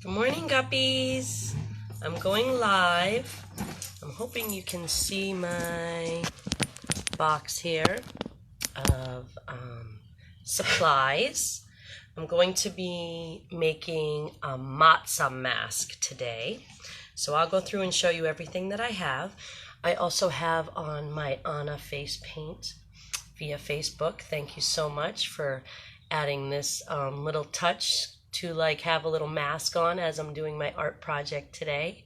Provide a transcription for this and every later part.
Good morning, guppies. I'm going live. I'm hoping you can see my box here of supplies. I'm going to be making a matzah mask today. So I'll go through and show you everything that I have. I also have on my Anna face paint via Facebook. Thank you so much for adding this little touch to have a little mask on as I'm doing my art project today.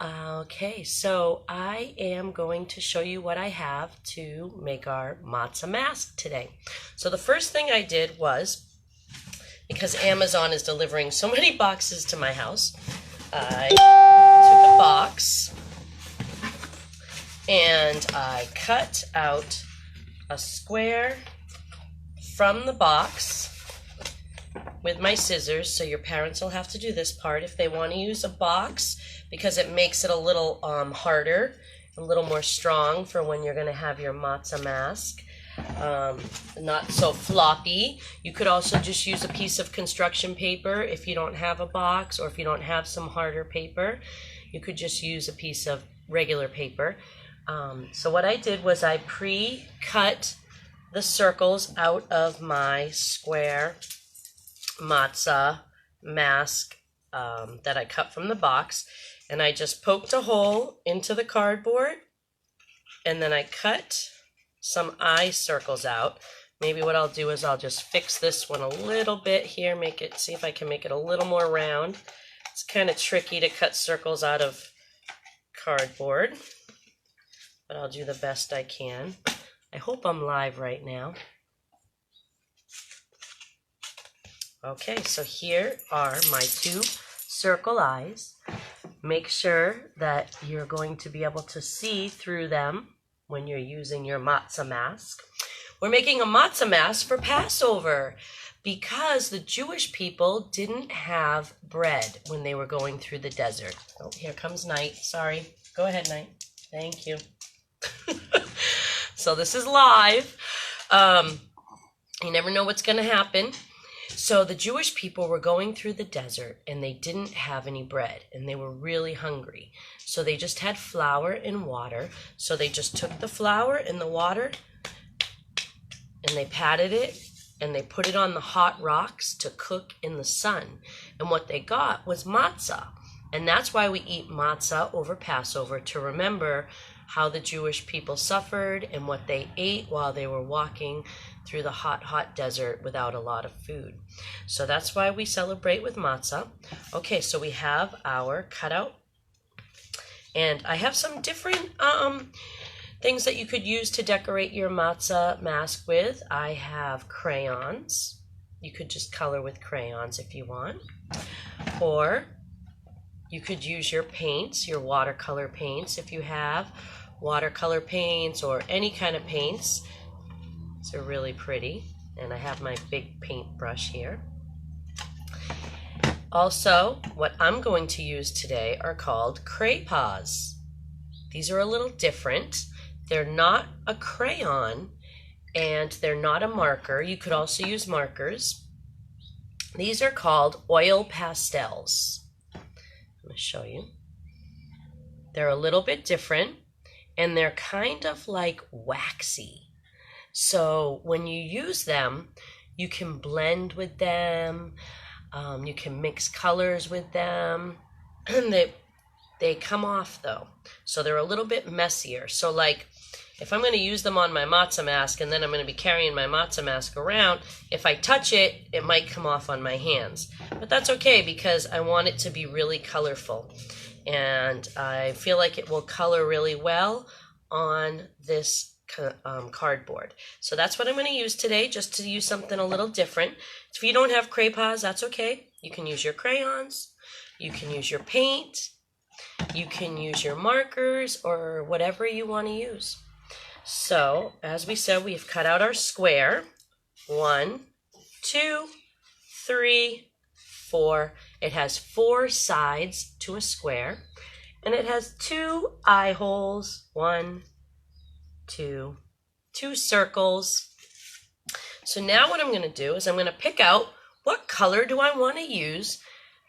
Okay, so I am going to show you what I have to make our matzah mask today. So the first thing I did was, because Amazon is delivering so many boxes to my house, I took a box and I cut out a square from the box with my scissors. So your parents will have to do this part if they want to use a box, because it makes it a little harder, a little more strong for when you're going to have your matzah mask. Not so floppy. You could also just use a piece of construction paper if you don't have a box, or if you don't have some harder paper, you could just use a piece of regular paper. So what I did was I pre-cut the circles out of my square matzah mask that I cut from the box, and I just poked a hole into the cardboard, and then I cut some eye circles out. Maybe what I'll do is I'll just fix this one a little bit here, see if I can make it a little more round. It's kind of tricky to cut circles out of cardboard, but I'll do the best I can. I hope I'm live right now. Okay, so here are my two circle eyes. Make sure that you're going to be able to see through them when you're using your matzah mask. We're making a matzah mask for Passover because the Jewish people didn't have bread when they were going through the desert. Oh, here comes Night. Sorry. Go ahead, Night. Thank you. So this is live. You never know what's going to happen. So the Jewish people were going through the desert and they didn't have any bread and they were really hungry. So they just had flour and water. So they just took the flour and the water and they patted it and they put it on the hot rocks to cook in the sun. And what they got was matzah. And that's why we eat matzah over Passover, to remember how the Jewish people suffered and what they ate while they were walking through the hot desert without a lot of food. So that's why we celebrate with matzah. Okay, so we have our cutout. And I have some different things that you could use to decorate your matzah mask with. I have crayons. You could just color with crayons if you want. Or you could use your paints, your watercolor paints, if you have watercolor paints or any kind of paints. These are really pretty. And I have my big paintbrush here. Also, what I'm going to use today are called crayons. These are a little different. They're not a crayon and they're not a marker. You could also use markers. These are called oil pastels. I'm going to show you. They're a little bit different and they're kind of like waxy. So when you use them, you can blend with them. You can mix colors with them. And they come off though. So they're a little bit messier. So like if I'm going to use them on my matzah mask and then I'm going to be carrying my matzah mask around, if I touch it, it might come off on my hands. But that's okay because I want it to be really colorful. And I feel like it will color really well on this cardboard. So that's what I'm going to use today, just to use something a little different. If you don't have crayons, that's okay. You can use your crayons, you can use your paint, you can use your markers, or whatever you want to use. So as we said, we've cut out our square. 1, 2, 3, 4. It has 4 sides to a square, and it has 2 eye holes. 1, 2 circles. So now what I'm going to do is I'm going to pick out what color do I want to use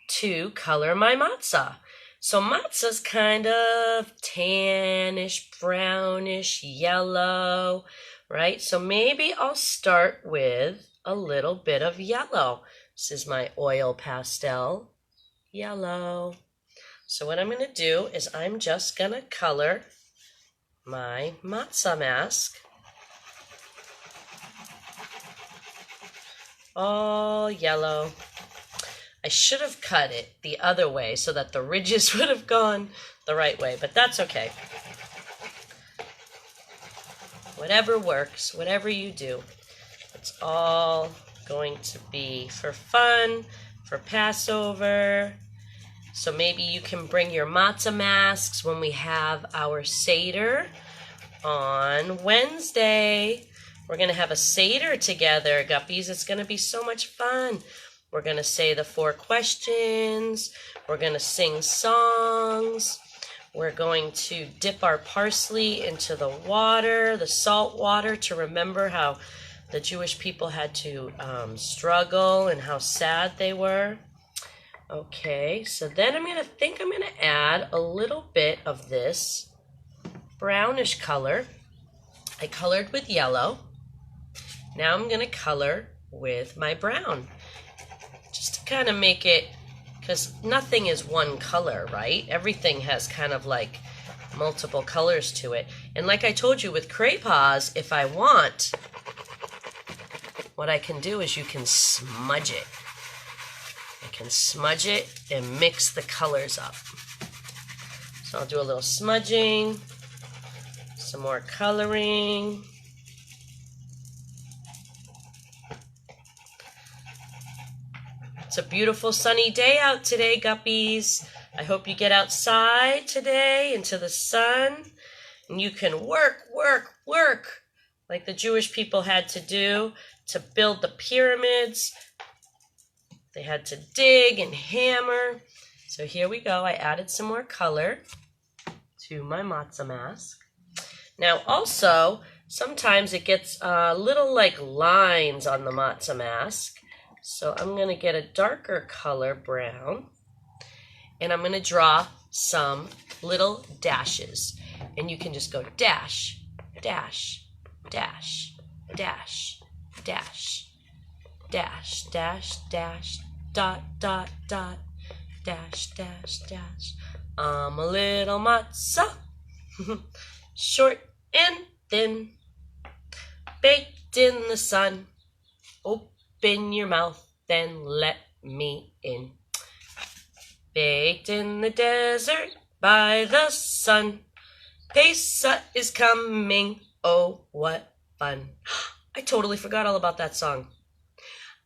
to color my matzah. So matzah's kind of tannish, brownish, yellow, right? So maybe I'll start with a little bit of yellow. This is my oil pastel yellow. So what I'm going to do is I'm just going to color my matzah mask all yellow. I should have cut it the other way so that the ridges would have gone the right way, but that's okay. Whatever works, whatever you do, it's all going to be for fun, for Passover. So maybe you can bring your matzah masks when we have our Seder on Wednesday. We're going to have a Seder together, guppies. It's going to be so much fun. We're going to say the 4 questions. We're going to sing songs. We're going to dip our parsley into the water, the salt water, to remember how the Jewish people had to struggle and how sad they were. Okay, so then I'm going to add a little bit of this brownish color. I colored with yellow. Now I'm going to color with my brown. Just to kind of make it, because nothing is one color, right? Everything has kind of like multiple colors to it. And like I told you with crayons, if I want, what I can do is you can smudge it. I can smudge it and mix the colors up. So I'll do a little smudging, some more coloring. It's a beautiful sunny day out today, guppies. I hope you get outside today into the sun and you can work like the Jewish people had to do to build the pyramids. They had to dig and hammer. So here we go. I added some more color to my matzah mask. Now also, sometimes it gets little like lines on the matzah mask. So I'm going to get a darker color, brown, and I'm going to draw some little dashes. And you can just go dash, dash, dash, dash, dash, dash, dash, dash, dot, dot, dot, dash, dash, dash. I'm a little matzah, short and thin, baked in the sun. Open your mouth, then let me in. Baked in the desert by the sun. Pesach is coming, oh what fun. I totally forgot all about that song.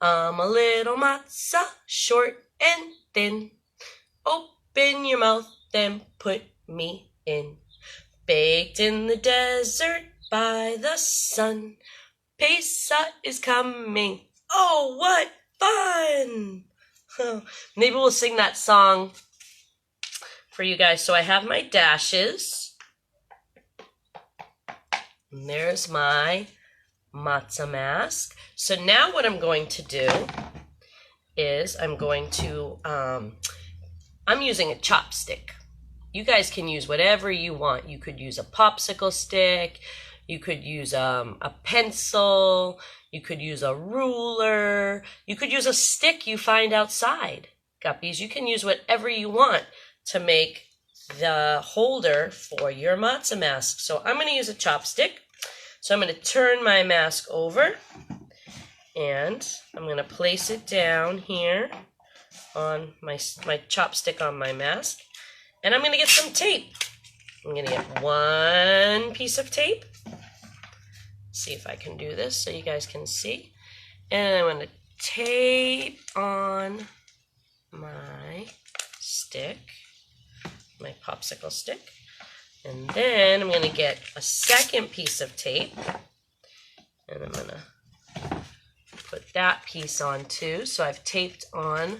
I'm a little matzah, short and thin. Open your mouth, then put me in. Baked in the desert by the sun. Pesach is coming. Oh, what fun! Maybe we'll sing that song for you guys. So I have my dashes. And there's my matzah mask. So now what I'm going to do is I'm using a chopstick. You guys can use whatever you want. You could use a popsicle stick. You could use a pencil. You could use a ruler. You could use a stick you find outside. Guppies, you can use whatever you want to make the holder for your matzah mask. So I'm going to use a chopstick. So I'm going to turn my mask over and I'm going to place it down here on my chopstick on my mask. And I'm going to get some tape. I'm going to get one piece of tape. See if I can do this so you guys can see. And I'm going to tape on my stick, my popsicle stick. And then I'm going to get a second piece of tape. And I'm going to put that piece on too. So I've taped on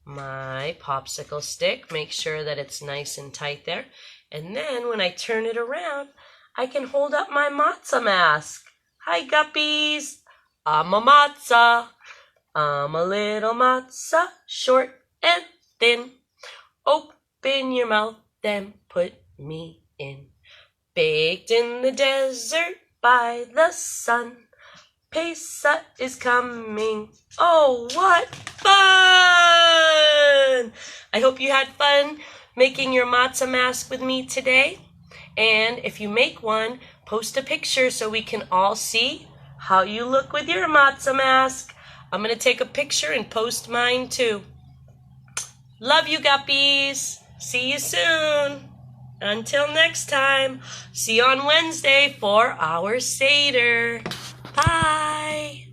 my popsicle stick. Make sure that it's nice and tight there. And then when I turn it around, I can hold up my matzah mask. Hi, guppies. I'm a matzah. I'm a little matzah, short and thin. Open your mouth and put me in. Baked in the desert by the sun. Pesach is coming. Oh, what fun! I hope you had fun making your matzah mask with me today. And if you make one, post a picture so we can all see how you look with your matzah mask. I'm going to take a picture and post mine too. Love you, guppies. See you soon. Until next time, see you on Wednesday for our Seder. Bye.